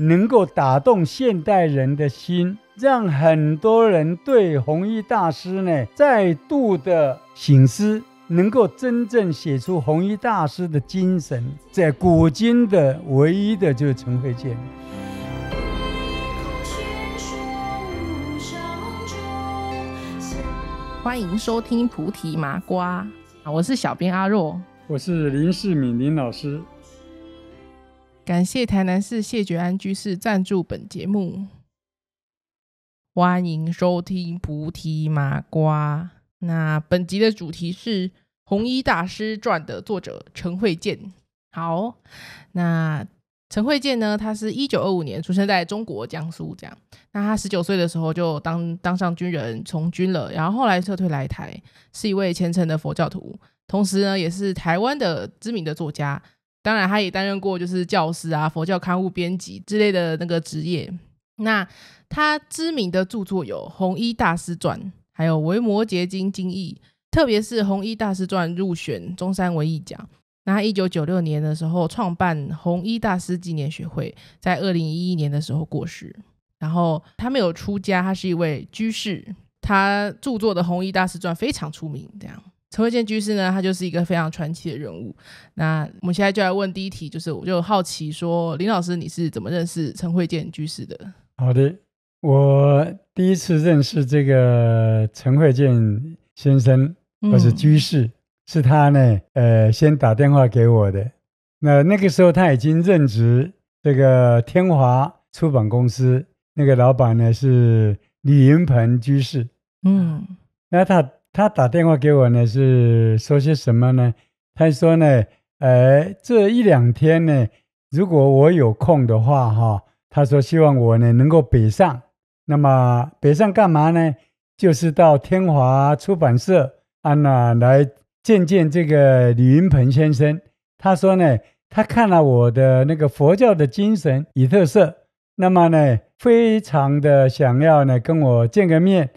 能够打动现代人的心，让很多人对弘一大师呢再度的省思，能够真正写出弘一大师的精神。在古今的唯一的就是陈慧健。欢迎收听菩提麻瓜，我是小编阿若，我是林世敏林老师。感谢台南市谢觉安居士赞助本节目。欢迎收听菩提麻瓜。那本集的主题是弘一大师传的作者陈慧健。好，那陈慧健呢，他是1925年出生在中国江苏这样。那他19岁的时候就当上军人，从军了，然后后来撤退来台，是一位虔诚的佛教徒，同时呢也是台湾的知名的作家。当然他也担任过就是教师啊、佛教刊物编辑之类的那个职业。那他知名的著作有《弘一大师传》还有《维摩诘经经义》，特别是《弘一大师传》入选中山文艺奖。那他1996年的时候创办弘一大师纪念学会，在2011年的时候过世。然后他没有出家，他是一位居士，他著作的《弘一大师传》非常出名这样。陈慧健居士呢，他就是一个非常传奇的人物。那我们现在就来问第一题，就是我就好奇说，林老师你是怎么认识陈慧健居士的？好的，我第一次认识这个陈慧健先生或是居士，是他呢先打电话给我的。那个时候他已经任职这个天华出版公司，那个老板呢是李云鹏居士。那他打电话给我呢，是说些什么呢？他说呢，这一两天呢，如果我有空的话，他说希望我呢能够北上。那么北上干嘛呢？就是到天华出版社来见见这个李云鹏先生。他说呢，他看了我的那个佛教的精神与特色，那么呢，非常的想要呢跟我见个面，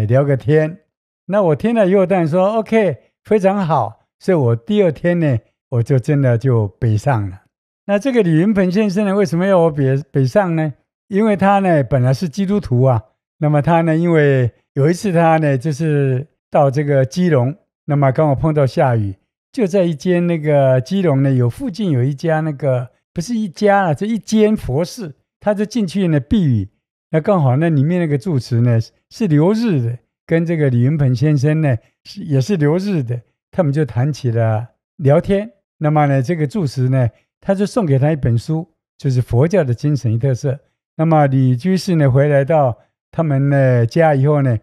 聊个天。那我听了以后当然说 OK 非常好，所以我第二天呢我就真的就北上了。那这个李云鹏先生呢，为什么要我北上呢？因为他呢本来是基督徒啊，那么他呢因为有一次他呢就是到这个基隆，那么刚好碰到下雨，就在一间那个基隆呢附近有一家那个不是一家了，这一间佛寺，他就进去呢避雨。那刚好那里面那个住持呢是留日的，跟这个李云鹏先生呢也是留日的，他们就谈起了聊天。那么呢这个住持呢他就送给他一本书，就是佛教的精神与特色。那么李居士呢回来到他们呢家以后呢，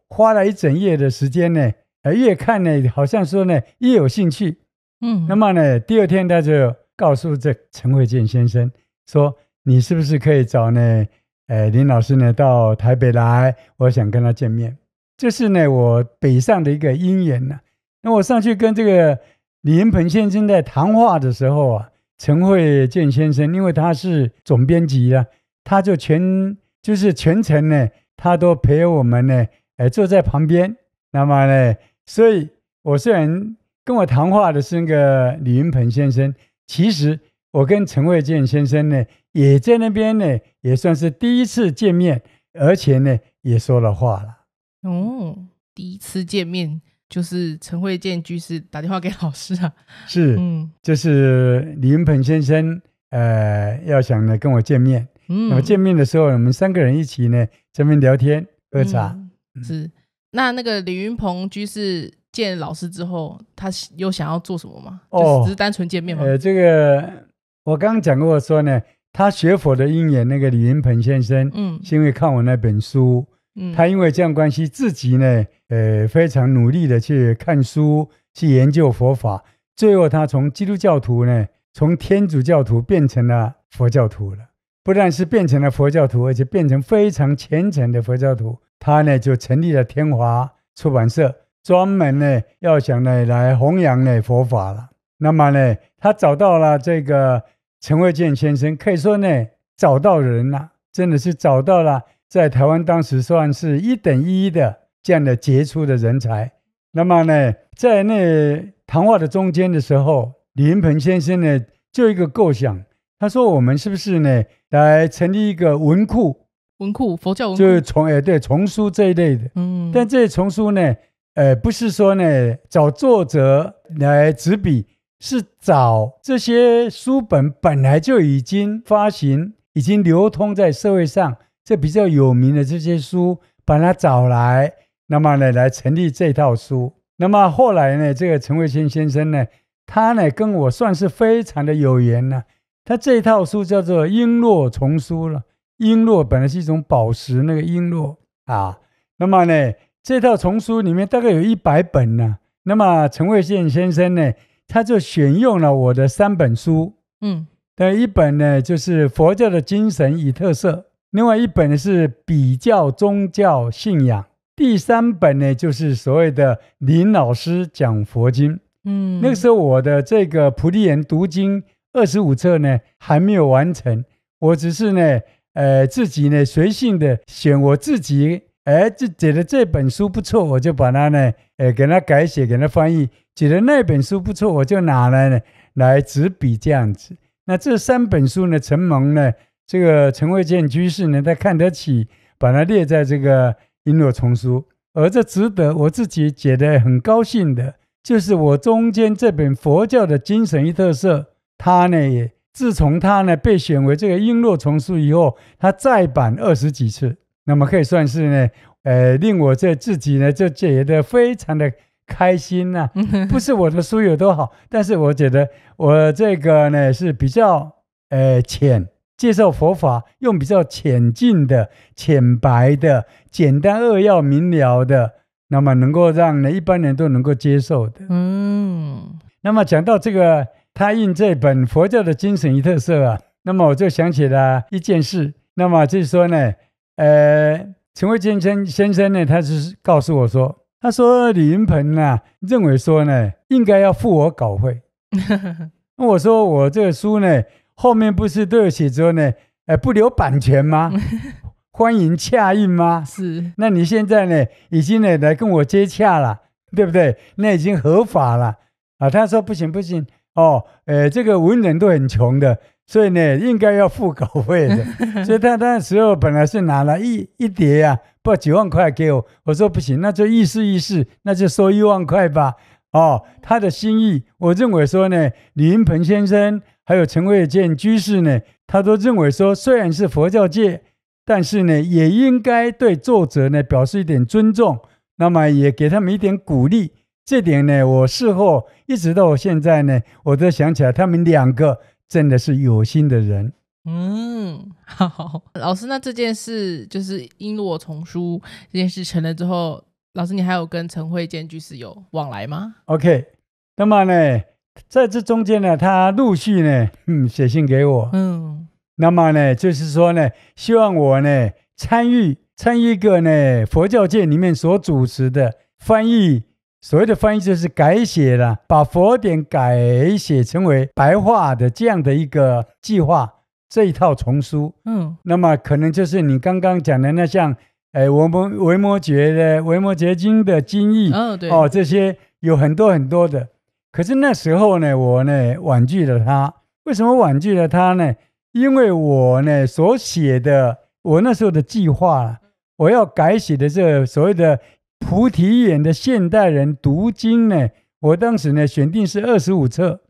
花了一整夜的时间呢，越看呢好像说呢越有兴趣。那么呢第二天他就告诉这陈慧健先生说，你是不是可以找呢林老师呢到台北来，我想跟他见面。这是呢我北上的一个因缘呢。那我上去跟这个李云鹏先生在谈话的时候啊，陈慧健先生因为他是总编辑了，他就全程呢他都陪我们呢坐在旁边。那么呢所以我虽然跟我谈话的是那个李云鹏先生，其实我跟陈慧健先生呢也在那边呢也算是第一次见面，而且呢也说了话了。第一次见面就是陈慧健居士打电话给老师啊？是，就是李云鹏先生要想呢跟我见面。那么见面的时候我们三个人一起呢这边聊天喝茶。是，那个李云鹏居士见老师之后，他有想要做什么吗？就只是单纯见面吗？这个我刚刚讲过说呢，他学佛的因缘，那个李云鹏先生是因为看我那本书，他因为这样关系自己呢非常努力的去看书，去研究佛法，最后他从基督教徒呢从天主教徒变成了佛教徒了。不但是变成了佛教徒，而且变成非常虔诚的佛教徒。他呢就成立了天华出版社，专门呢要想呢来弘扬呢佛法了。那么呢他找到了这个陈慧健先生，可以说呢找到人了，真的是找到了在台湾当时算是一等一的这样的杰出的人才。那么呢在那谈话的中间的时候，李云鹏先生呢就一个构想，他说我们是不是呢来成立一个文库，佛教文库，就是对丛书这一类的。但这些丛书呢，不是说呢找作者来执笔，是找这些书本来就已经发行、已经流通在社会上，这比较有名的这些书，把它找来，那么呢来成立这套书。那么后来呢，这个陈慧谦先生呢，他呢跟我算是非常的有缘呢。他这套书叫做《璎珞丛书》了，璎珞本来是一种宝石，那个璎珞啊。那么呢，这套丛书里面大概有100本呢。那么陈慧谦先生呢，他就选用了我的3本书，一本呢就是佛教的精神与特色，另外一本呢是比较宗教信仰，第3本呢就是所谓的林老师讲佛经。那个时候我的这个菩提言读经25册呢还没有完成，我只是呢自己呢随性的选我自己就觉得这本书不错，我就把它呢给它改写，给它翻译，觉得那本书不错，我就拿来呢来执笔这样子。那这3本书呢，承蒙呢这个陈慧谦居士呢他看得起，把它列在这个璎珞丛书。而这值得我自己觉得很高兴的，就是我中间这本佛教的精神与特色，它呢也自从它呢被选为这个璎珞丛书以后，它再版20几次，那么可以算是呢令我自己呢就觉得非常的开心啊。不是我的书有多好，但是我觉得我这个呢是比较浅，介绍佛法用比较浅近的、浅白的、简单扼要明了的，那么能够让呢一般人都能够接受的。那么讲到这个他印这本佛教的精神与特色啊，那么我就想起了一件事。那么就是说呢陈慧谦先生呢，他是告诉我说，他说李云鹏啊认为说呢应该要付我稿费。那我说我这个书呢后面不是都有写着呢不留版权吗？欢迎洽印吗？是。那你现在呢已经呢来跟我接洽了，对不对？那已经合法了啊。他说不行这个文人都很穷的，所以呢应该要付稿费的。所以他那时候本来是拿了一叠啊，不知道几万块给我。我说不行，那就意思，那就收1万块吧。他的心意，我认为说呢，李云鹏先生还有陈慧谦居士呢，他都认为说，虽然是佛教界，但是呢也应该对作者呢表示一点尊重，那么也给他们一点鼓励。这点呢，我事后一直到现在呢，我都想起来，他们2个真的是有心的人。好，老师，那这件事就是璎珞丛书这件事成了之后，老师你还有跟陈慧谦居士有往来吗 ？OK， 那么呢，在这中间呢，他陆续呢写信给我。那么呢，就是说呢，希望我呢参与一个呢佛教界里面所主持的翻译。所谓的翻译就是改写了，把佛典改写成为白话的这样的一个计划，这一套丛书。那么可能就是你刚刚讲的那像我们维摩诘经的经义，这些有很多很多的。可是那时候呢，我呢婉拒了他。为什么婉拒了他呢？因为我呢所写的，我那时候的计划，我要改写的这所谓的菩提眼的现代人读经呢，我当时呢选定是25册。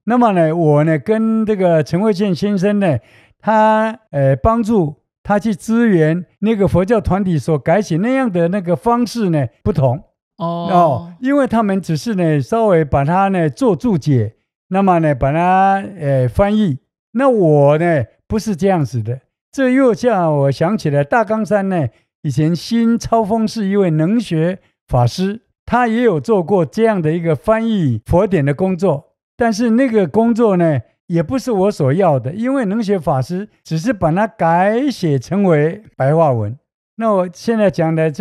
那么呢，我呢跟这个陈慧谦先生呢，他帮助他去支援那个佛教团体所改写那样的那个方式呢不同。因为他们只是呢稍微把它呢做注解，那么呢把它翻译。那我呢不是这样子的，这又像我想起来大冈山呢。以前新超峰是一位能学法师，他也有做过这样的一个翻译佛典的工作，但是那个工作呢也不是我所要的，因为能学法师只是把它改写成为白话文。那我现在讲的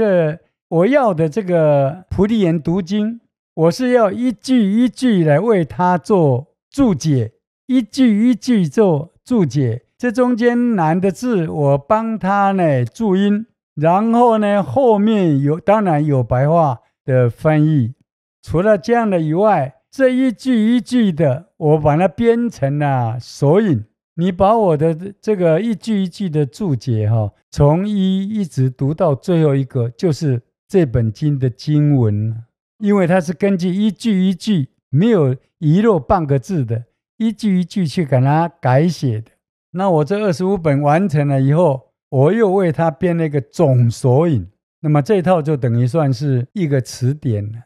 我要的这个菩提言读经，我是要一句一句来为他做注解，一句一句做注解，这中间难的字我帮他呢注音，然后呢后面当然有白话的翻译。除了这样的以外，这一句一句的我把它编成了索引，你把我的这个一句一句的注解从一直读到最后一个，就是这本经的经文，因为它是根据一句一句没有遗漏半个字的，一句一句去给它改写的。那我这25本完成了以后，我又为它编了一个总索引，那么这一套就等于算是一个词典了，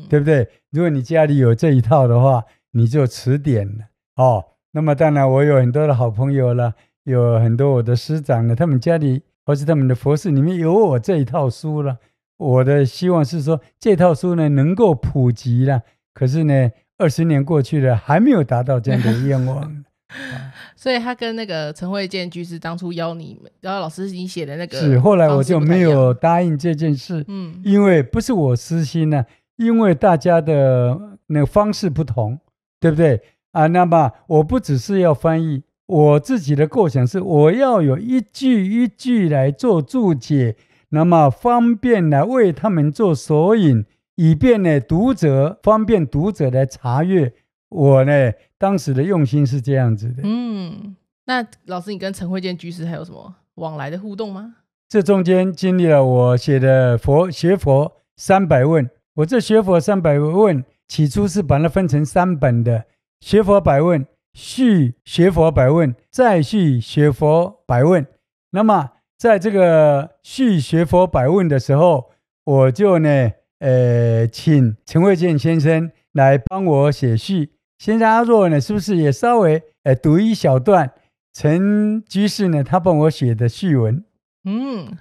对不对？如果你家里有这一套的话，你就词典了那么当然我有很多的好朋友了，有很多我的师长呢，他们家里或是他们的佛寺里面有我这一套书了。我的希望是说这套书呢能够普及了，可是呢20年过去了，还没有达到这样的愿望所以他跟那个陈慧健居士当初邀老师你写的那个，是后来我就没有答应这件事，因为不是我私心呢，因为大家的那个方式不同，对不对那么我不只是要翻译，我自己的构想是我要有一句一句来做注解，那么方便来为他们做索引，以便呢方便读者来查阅。我呢当时的用心是这样子的。那老师你跟陈慧健居士还有什么往来的互动吗？这中间经历了我写的学佛300问，我这学佛300问起初是把它分成3本的，学佛百问、续学佛百问、再续学佛百问。那么在这个续学佛百问的时候，我就呢请陈慧健先生来帮我写序。现在阿若呢是不是也稍微读一小段陈居士呢他帮我写的序文？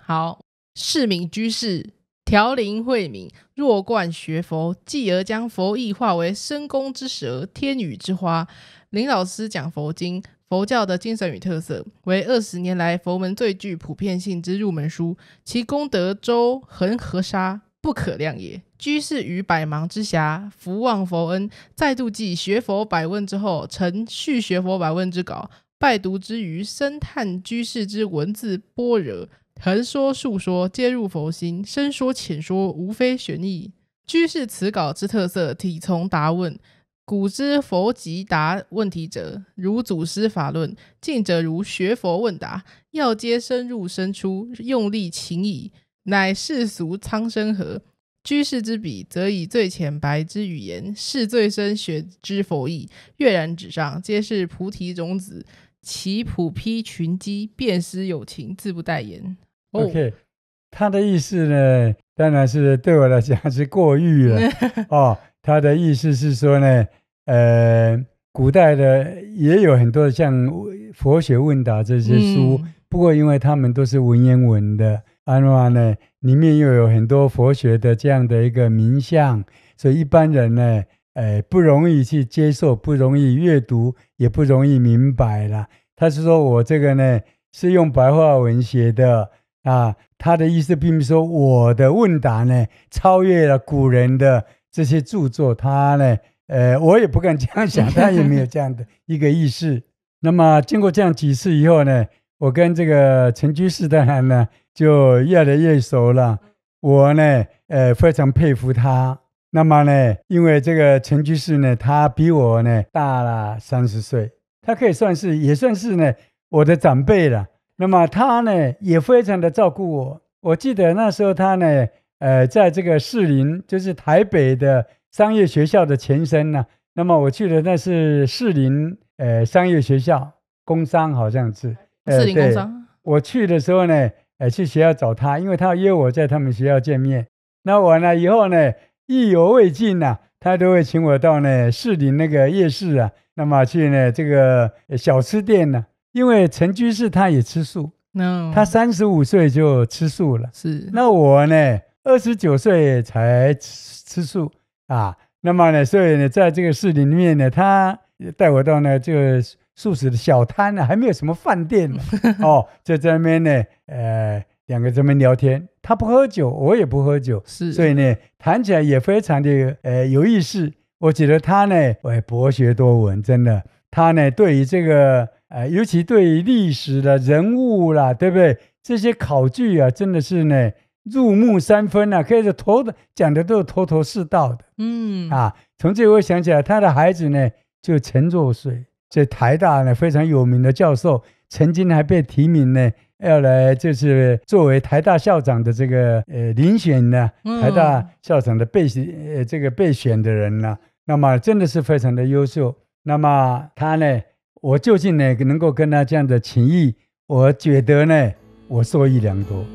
好。释名居士调灵慧敏，若观学佛，继而将佛意化为深宫之舌、天宇之花。林老师讲佛经，佛教的精神与特色，为20年来佛门最具普遍性之入门书，其功德周恒河沙，不可量也。居士于百忙之暇，福望佛恩，再度继学佛百问之后，承续学佛百问之稿，拜读之余，深探居士之文字般若，横说竖说皆入佛心，深说浅说无非玄义。居士此稿之特色，体从答问。古之佛即答问题者，如祖师法论；近者如学佛问答，要皆深入深出，用力勤矣，乃世俗苍生和。居士之笔，则以最浅白之语言，示最深学之佛意，跃然纸上，皆是菩提种子，其普披群机，便施有情，自不待言。OK， 他的意思呢，当然是对我来讲是过誉了他的意思是说呢，古代的也有很多像佛学问答这些书，不过因为他们都是文言文的，呢里面又有很多佛学的这样的一个名相，所以一般人呢不容易去接受，不容易阅读，也不容易明白啦。他是说我这个呢是用白话文写的他的意思并不是说我的问答呢超越了古人的这些著作，他呢我也不敢这样想，他也没有这样的一个意思。那么经过这样几次以后呢，我跟这个陈居士当然呢就越来越熟了。我呢非常佩服他。那么呢因为这个陈居士呢他比我呢大了30岁，他可以也算是呢我的长辈了。那么他呢也非常的照顾我。我记得那时候他呢在这个士林，就是台北的商业学校的前身呢。那么我去的那是士林商业学校，工商好像是士林工商。我去的时候呢去学校找他，因为他约我在他们学校见面。那完了以后呢意犹未尽他都会请我到呢士林那个夜市那么去呢这个小吃店因为陈居士他也吃素，他35岁就吃素了。是。那我呢29岁才吃素那么呢所以呢在这个士林里面呢，他带我到呢这个素食的小摊还没有什么饭店就在那边呢两个在那边聊天，他不喝酒，我也不喝酒，所以呢谈起来也非常的有意思。我觉得他呢博学多闻，真的。他呢对于这个尤其对于历史的人物啦，对不对？这些考据真的是呢入木三分可以讲的都是头头是道的。从这我想起来，他的孩子呢就陈若水，所以台大呢非常有名的教授，曾经还被提名呢，要来就是作为台大校长的这个遴选呢，台大校长的备选的人呢，那么真的是非常的优秀。那么他呢，我究竟呢能够跟他这样的情谊，我觉得呢，我受益良多。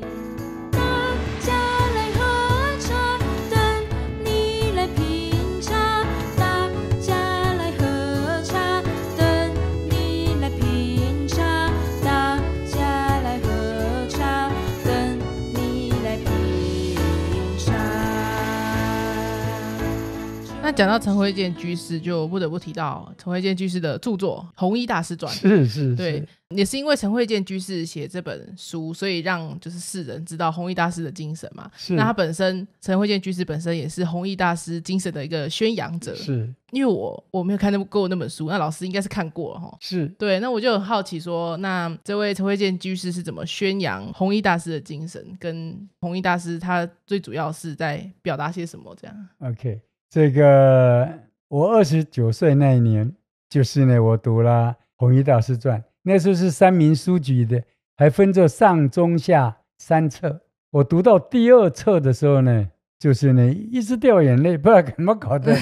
那讲到陈慧健居士，就不得不提到陈慧健居士的著作《弘一大师传》。是，对，也是因为陈慧健居士写这本书，所以让就是世人知道弘一大师的精神嘛。那他本身，陈慧健居士本身也是弘一大师精神的一个宣扬者。是，因为我没有看过那本书，那老师应该是看过了齁。是，对。那我就很好奇说，那这位陈慧健居士是怎么宣扬弘一大师的精神，跟弘一大师他最主要是在表达些什么这样 ？OK。这个我29岁那一年，就是呢，我读了《弘一大师传》，那时候是三民书局的，还分作上中下3册。我读到第2册的时候呢，就是呢一直掉眼泪，不知道怎么搞的，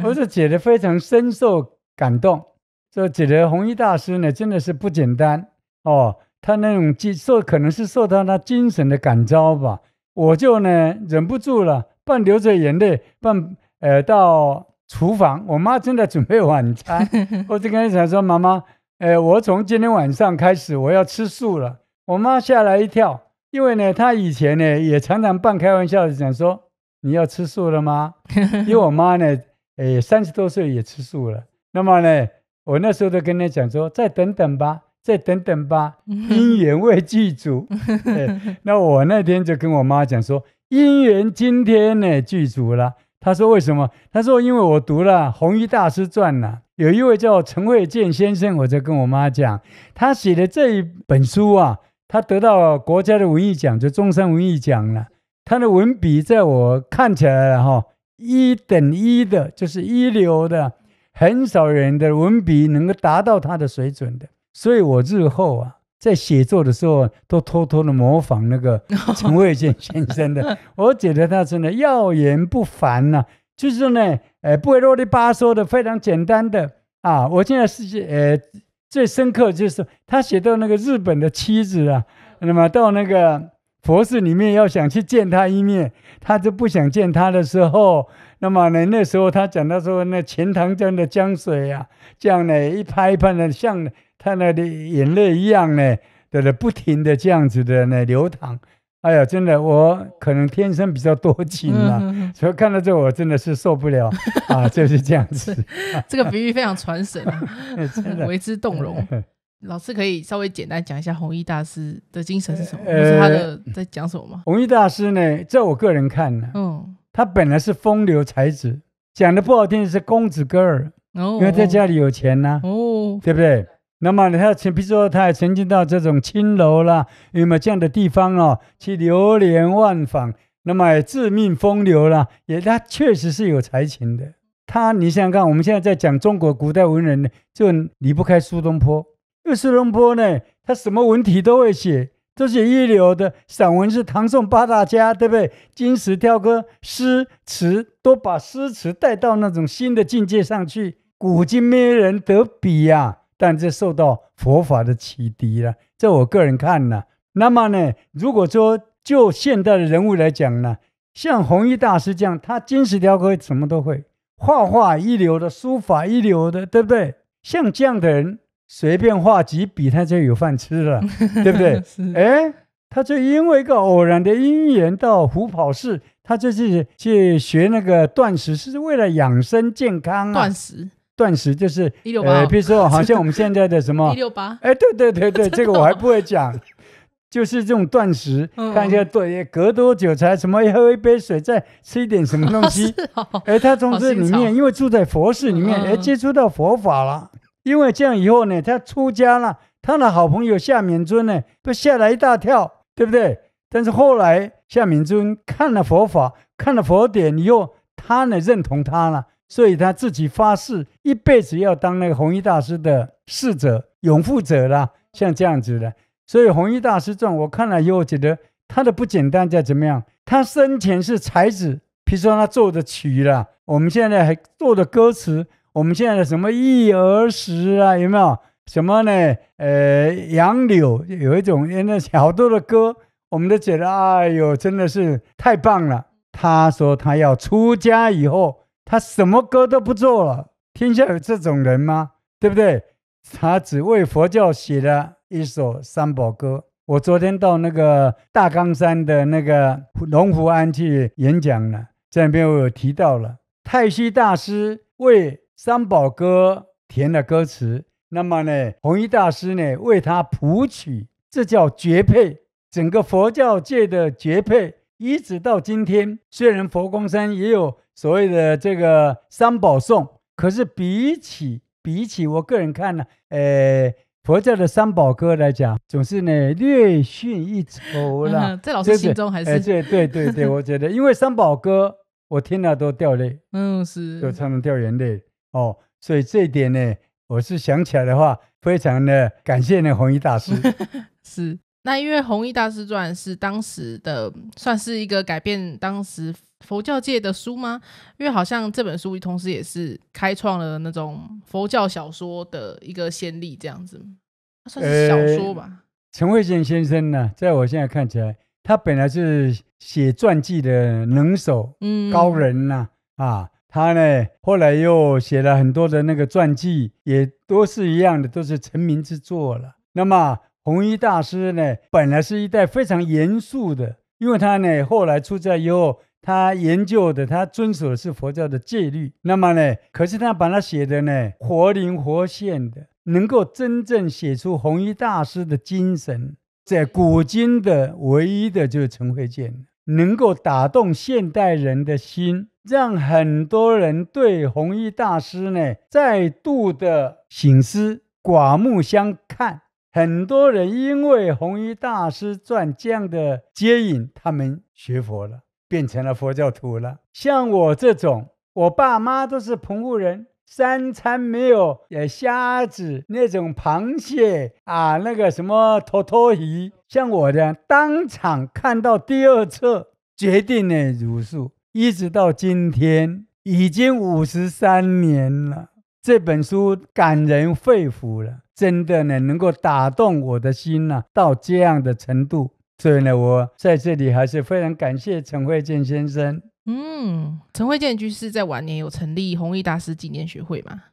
我是觉得非常深受感动。就觉得弘一大师呢真的是不简单哦，他那种可能是受到他精神的感召吧，我就呢忍不住了，半流着眼泪，半到厨房，我妈正在准备晚餐，我就跟她讲说：“妈妈，我从今天晚上开始我要吃素了。”我妈吓了一跳，因为呢，她以前呢也常常半开玩笑的讲说：“你要吃素了吗？”因为我妈呢，30多岁也吃素了。那么呢，我那时候都跟她讲说：“再等等吧，再等等吧，因缘未具足。”那我那天就跟我妈讲说：“因缘今天呢具足了。”他说为什么？他说因为我读了《弘一大师传》了，有一位叫陈慧健先生，我就跟我妈讲，他写的这一本书啊，他得到国家的文艺奖，就中山文艺奖了。他的文笔在我看起来了1等1的，就是一流的，很少人的文笔能够达到他的水准的。所以我日后啊，在写作的时候都偷偷的模仿那个陈慧健先生的，我觉得他真的耀眼不凡啊，就是呢，不会啰里吧嗦的，非常简单的啊。我现在是最深刻就是他写到那个日本的妻子啊，那么到那个佛寺里面要想去见他一面，他就不想见他的时候，那么呢，那时候他讲到说那钱塘江的江水啊，这样呢一拍一拍的像他那的眼泪一样呢，不停的这样子的呢流淌。哎呀，真的，我可能天生比较多情了，所以看到这我真的是受不了啊，就是这样子。这个比喻非常传神啊，为之动容。老师可以稍微简单讲一下弘一大师的精神是什么，或是他的在讲什么吗？弘一大师呢，在我个人看呢，他本来是风流才子，讲的不好听是公子哥儿，因为在家里有钱呐，对不对？那么呢，比如说他也曾经到这种青楼啦，有没有这样的地方哦，去流连忘返，那么自命风流啦，他确实是有才情的。你想想看，我们现在在讲中国古代文人呢，就离不开苏东坡，因为苏东坡呢，他什么文体都会写，都是一流的。散文是唐宋8大家，对不对？金石挑歌，诗词都把诗词带到那种新的境界上去，古今没人得比呀。但这受到佛法的启迪了，这我个人看呢。那么呢，如果说就现代的人物来讲呢，像弘一大师这样，他金石雕刻什么都会，画画一流的，书法一流的，对不对？像这样的人，随便画几笔他就有饭吃了，对不对？他就因为一个偶然的因缘到虎跑寺，他就是去学那个断食，是为了养生健康啊。断食就是168，比如说好像我们现在的什么168，对，这个我还不会讲，就是这种断食，看一下隔多久才什么喝一杯水，再吃一点什么东西。他从这里面，因为住在佛寺里面，接触到佛法了。因为这样以后呢，他出家了，他的好朋友夏丏尊呢，不吓了一大跳，对不对？但是后来夏丏尊看了佛法，看了佛典以后，他呢认同他了。所以他自己发誓一辈子要当那个弘一大师的逝者、永富者啦，像这样子的。所以弘一大师传我看了以后，觉得他的不简单在怎么样？他生前是才子，比如说他做的曲啦，我们现在还做的歌词，我们现在的什么忆儿时啊，有没有？什么呢？杨柳有一种那好多的歌，我们都觉得哎呦，真的是太棒了。他说他要出家以后，他什么歌都不做了。天下有这种人吗？对不对？他只为佛教写了一首三宝歌。我昨天到那个大冈山的那个龙福庵去演讲了，在那边我有提到了太虚大师为三宝歌填了歌词，那么呢，弘一大师呢为他谱曲，这叫绝配。整个佛教界的绝配，一直到今天，虽然佛光山也有所谓的这个三宝颂，可是比起我个人看呢，佛教的三宝歌来讲，总是呢略逊一筹啦。在老师心中还是对，我觉得，因为三宝歌我听了都掉泪，是，都常常掉眼泪哦。所以这一点呢，我是想起来的话，非常的感谢呢弘一大师。是，那因为弘一大师传是当时的算是一个改变当时佛教界的书吗？因为好像这本书同时也是开创了那种佛教小说的一个先例，这样子，它算是小说吧。陈慧健先生呢，在我现在看起来，他本来是写传记的能手、高人呐，他呢后来又写了很多的那个传记，也都是一样的，都是成名之作了。那么弘一大师呢，本来是一代非常严肃的，因为他呢后来出家以后，他研究的，他遵守的是佛教的戒律。那么呢，可是他把他写的呢活灵活现的，能够真正写出弘一大师的精神。在古今的唯一的就是陈慧健，能够打动现代人的心，让很多人对弘一大师呢再度的省思，刮目相看。很多人因为弘一大师传这样的接引，他们学佛了，变成了佛教徒了。像我这种，我爸妈都是澎湖人，三餐没有虾子那种螃蟹那个什么托鱼，像我这样当场看到第二册，决定呢茹素，一直到今天已经53年了。这本书感人肺腑了，真的呢能够打动我的心到这样的程度。所以呢，我在这里还是非常感谢陈慧健先生。陈慧健居士在晚年有成立弘一大师纪念学会吗？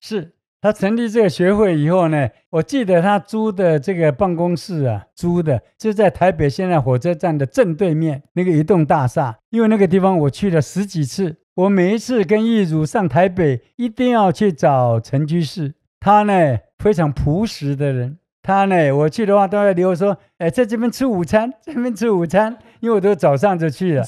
是，他成立这个学会以后呢，我记得他租的这个办公室租的就在台北现在火车站的正对面那个一栋大厦。因为那个地方我去了10几次，我每一次跟义儒上台北，一定要去找陈居士。他呢非常朴实的人，他呢我去的话都要留说，在这边吃午餐，这边吃午餐，因为我都早上就去了，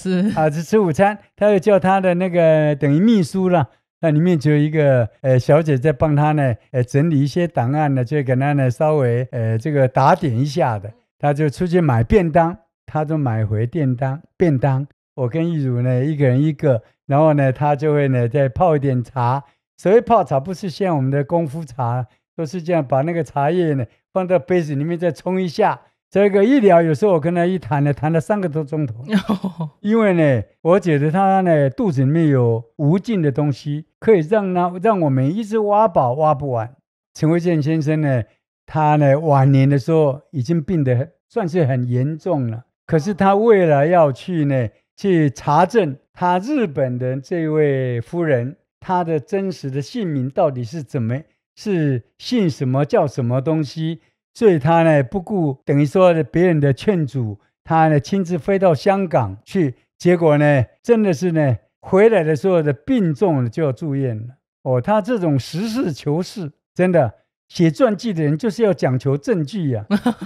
就吃午餐。他又叫他的那个等于秘书了，那里面就有一个小姐在帮他呢整理一些档案呢，就给他呢稍微这个打点一下的。他就出去买便当，他就买回便当。我跟义儒呢一个人一个，然后呢他就会呢再泡一点茶。所谓泡茶不是像我们的功夫茶，都是这样把那个茶叶呢放到杯子里面再冲一下。这个一聊，有时候我跟他一谈呢，谈了3个多钟头。因为呢，我觉得他呢肚子里面有无尽的东西，可以让我们一直挖宝挖不完。陈慧健先生呢，他呢晚年的时候已经病得算是很严重了，可是他为了要去查证他日本的这位夫人，他的真实的姓名到底是是姓什么叫什么东西，所以他呢不顾等于说别人的劝阻，他呢亲自飞到香港去，结果呢真的是呢回来的时候的病重了，就要住院了。他这种实事求是，真的写传记的人就是要讲求证据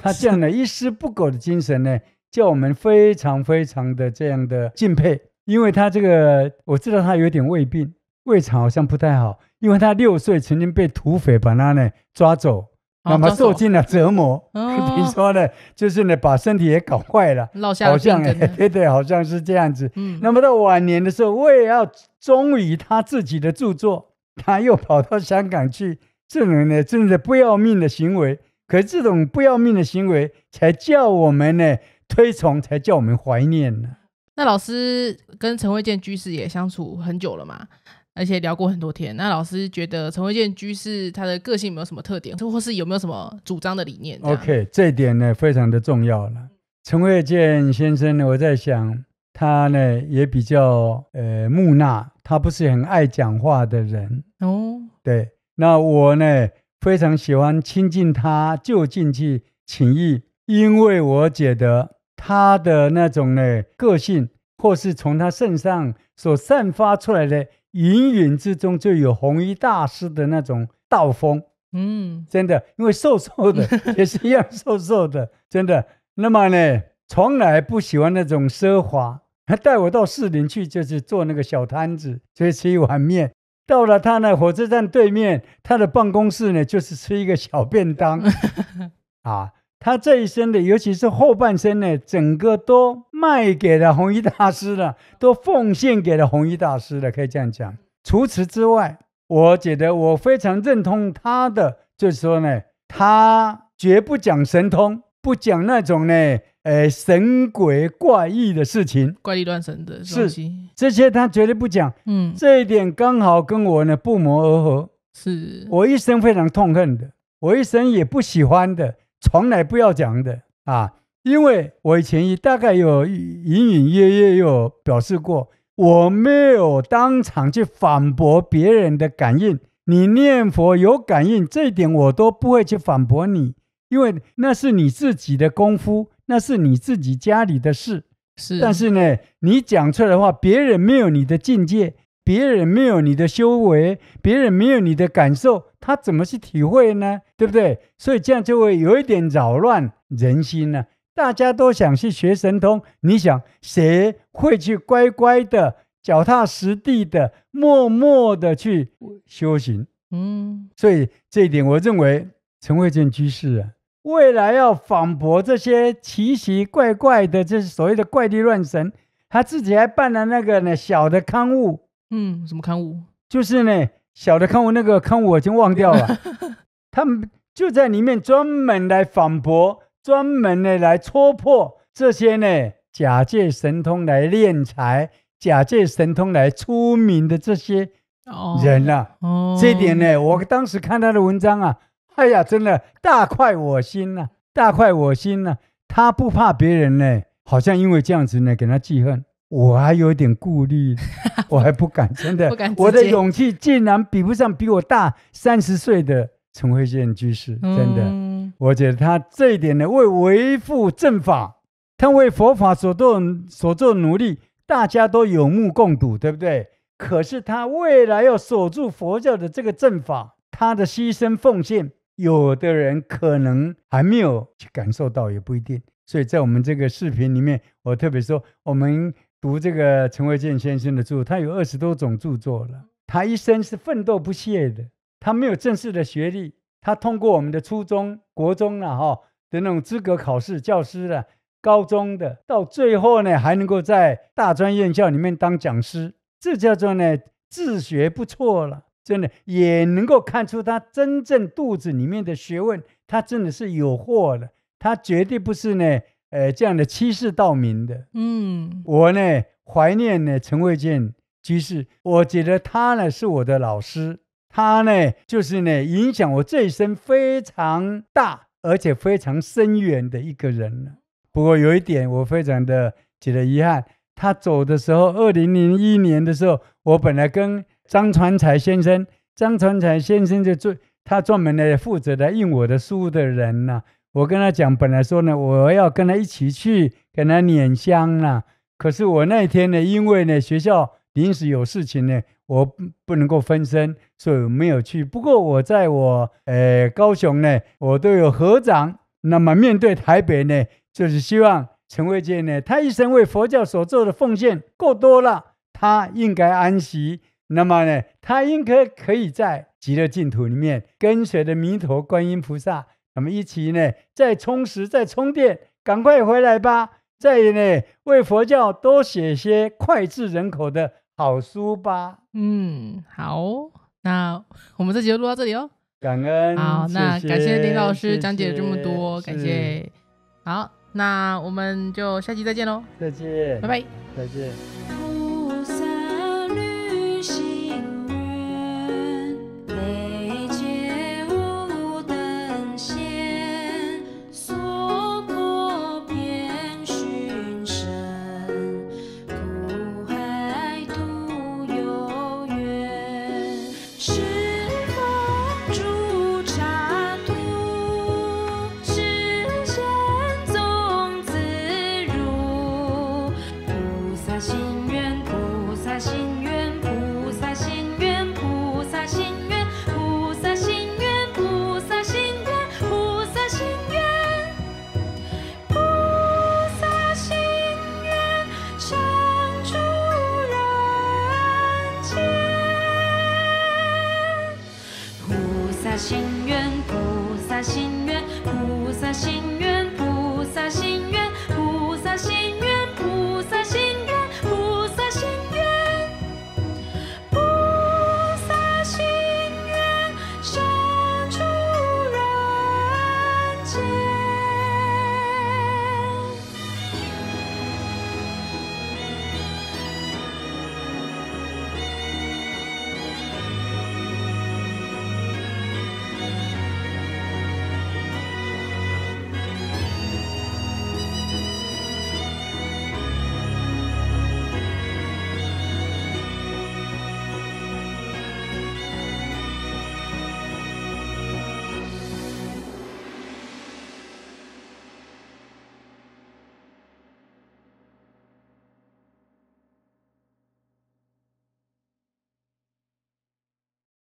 他这样的一丝不苟的精神呢，叫我们非常非常的这样的敬佩。因为他这个我知道他有点胃病，胃肠好像不太好，因为他6岁曾经被土匪把他呢抓走，那么受尽了折磨。听说呢，就是呢把身体也搞坏了，好像对，好像是这样子。那么到晚年的时候，为了要忠于他自己的著作，他又跑到香港去这种呢真的不要命的行为。可是这种不要命的行为，才叫我们呢推崇，才叫我们怀念呢。那老师跟陈慧健居士也相处很久了嘛，而且聊过很多天。那老师觉得陈慧健居士他的个性有没有什么特点，或是有没有什么主张的理念 ？OK， 这一点呢非常的重要了。陈慧健先生呢，我在想他呢也比较木讷，他不是很爱讲话的人哦。对，那我呢非常喜欢亲近他，就近去请益，因为我觉得他的那种呢个性，或是从他身上所散发出来的隐隐之中就有弘一大师的那种道风。真的，因为瘦瘦的也是一样瘦瘦的，真的。那么呢，从来不喜欢那种奢华。他带我到士林去，就是做那个小摊子，就吃一碗面。到了他那火车站对面，他的办公室呢，就是吃一个小便当啊。他这一生的，尤其是后半生呢，整个都卖给了弘一大师了，都奉献给了弘一大师了，可以这样讲。除此之外，我觉得我非常认同他的，就是说呢，他绝不讲神通，不讲那种呢，神鬼怪异的事情，怪力乱神的东西，这些他绝对不讲。这一点刚好跟我呢不谋而合，是我一生非常痛恨的，我一生也不喜欢的。从来不要讲的啊，因为我以前也大概有隐隐约约有表示过，我没有当场去反驳别人的感应。你念佛有感应，这一点我都不会去反驳你，因为那是你自己的功夫，那是你自己家里的事。但是呢，你讲出来的话，别人没有你的境界，别人没有你的修为，别人没有你的感受，他怎么去体会呢？对不对？所以这样就会有一点扰乱人心呢。大家都想去学神通，你想谁会去乖乖的、脚踏实地的、默默的去修行？所以这一点，我认为陈慧健居士啊，未来要反驳这些奇奇怪怪的，这是所谓的怪力乱神。他自己还办了那个呢小的刊物。什么刊物？就是呢，小的刊物，那个刊物我已经忘掉了。他们就在里面专门来反驳，专门呢来戳破这些呢假借神通来敛财、假借神通来出名的这些人啊。这一点呢，我当时看他的文章啊，哎呀，真的大快我心啊，大快我心啊。他不怕别人呢，好像因为这样子呢跟他记恨。我还有点顾虑，我还不敢，真的，我的勇气竟然比不上比我大30岁的陈慧健居士，真的，我觉得他这一点呢，为维护正法，他为佛法所做努力，大家都有目共睹，对不对？可是他未来要守住佛教的这个正法，他的牺牲奉献，有的人可能还没有去感受到，也不一定。所以在我们这个视频里面，我特别说，我们读这个陈慧健先生的著，他有20多种著作了。他一生是奋斗不懈的，他没有正式的学历，他通过我们的初中、国中的那种资格考试，教师了，高中的，到最后呢还能够在大专院校里面当讲师，这叫做呢自学不错了，真的也能够看出他真正肚子里面的学问，他真的是有货了，他绝对不是呢这样的欺世盗名的。我呢怀念呢陈慧健居士，我觉得他呢是我的老师，他呢就是呢影响我这一生非常大而且非常深远的一个人了。不过有一点我非常的觉得遗憾，他走的时候2001年的时候，我本来跟张传才先生就他专门呢负责来印我的书的人呢，我跟他讲，本来说呢，我要跟他一起去跟他捻香啦。可是我那天呢，因为呢学校临时有事情呢，我不能够分身，所以没有去。不过我在高雄呢，我都有合掌。那么面对台北呢，就是希望陈慧健呢，他一生为佛教所做的奉献够多了，他应该安息。那么呢，他应该可以在极乐净土里面跟随着弥陀观音菩萨。那么一起呢，再充实，再充电，赶快回来吧！再呢，为佛教多写些脍炙人口的好书吧。好，那我们这集就录到这里哦。感恩。好，那感谢林老师讲解了这么多，谢谢感谢。好，那我们就下期再见喽，再见，拜拜。再见。菩萨旅行愿，累劫无等闲，所过遍寻声，苦海独有缘。十方诸刹土，实现种子如。菩萨心愿，菩萨心愿，菩萨心愿，菩萨心愿，菩萨心愿，菩萨心愿，菩萨心愿，菩萨心愿，常住人间。菩萨心愿，菩萨心愿，菩萨心愿，菩萨心愿，菩萨心愿，菩萨心愿，菩萨心愿，菩萨心愿，常住人间。